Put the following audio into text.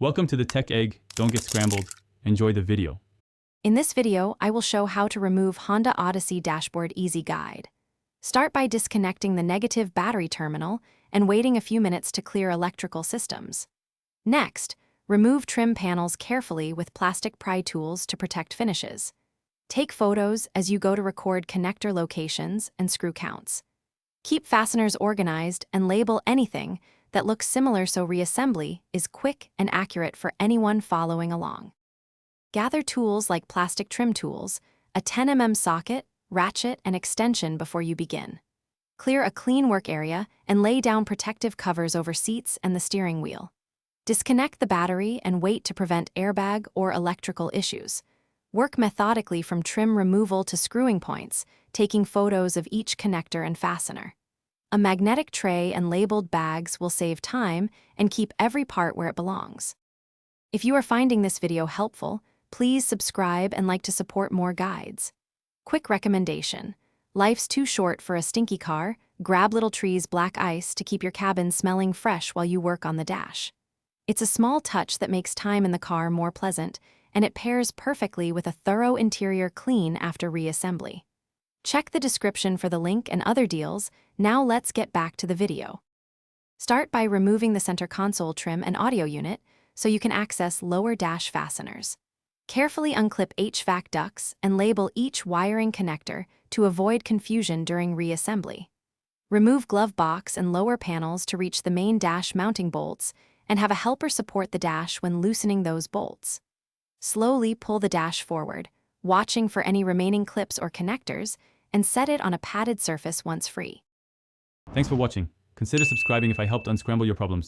Welcome to the Tech Egg. Don't get scrambled. Enjoy the video. In this video, I will show how to remove Honda Odyssey Dashboard Easy Guide. Start by disconnecting the negative battery terminal and waiting a few minutes to clear electrical systems. Next, remove trim panels carefully with plastic pry tools to protect finishes. Take photos as you go to record connector locations and screw counts. Keep fasteners organized and label anything that looks similar so reassembly is quick and accurate for anyone following along. Gather tools like plastic trim tools, a 10 mm socket, ratchet, and extension before you begin. Clear a clean work area and lay down protective covers over seats and the steering wheel. Disconnect the battery and wait to prevent airbag or electrical issues. Work methodically from trim removal to screwing points, taking photos of each connector and fastener. A magnetic tray and labeled bags will save time and keep every part where it belongs. If you are finding this video helpful, please subscribe and like to support more guides. Quick recommendation: life's too short for a stinky car. Grab Little Tree's black ice to keep your cabin smelling fresh while you work on the dash. It's a small touch that makes time in the car more pleasant, and it pairs perfectly with a thorough interior clean after reassembly. Check the description for the link and other deals. Now let's get back to the video. Start by removing the center console trim and audio unit so you can access lower dash fasteners. Carefully unclip HVAC ducts and label each wiring connector to avoid confusion during reassembly. Remove glove box and lower panels to reach the main dash mounting bolts and have a helper support the dash when loosening those bolts. Slowly pull the dash forward, watching for any remaining clips or connectors, and set it on a padded surface once free. Thanks for watching. Consider subscribing if I helped unscramble your problems.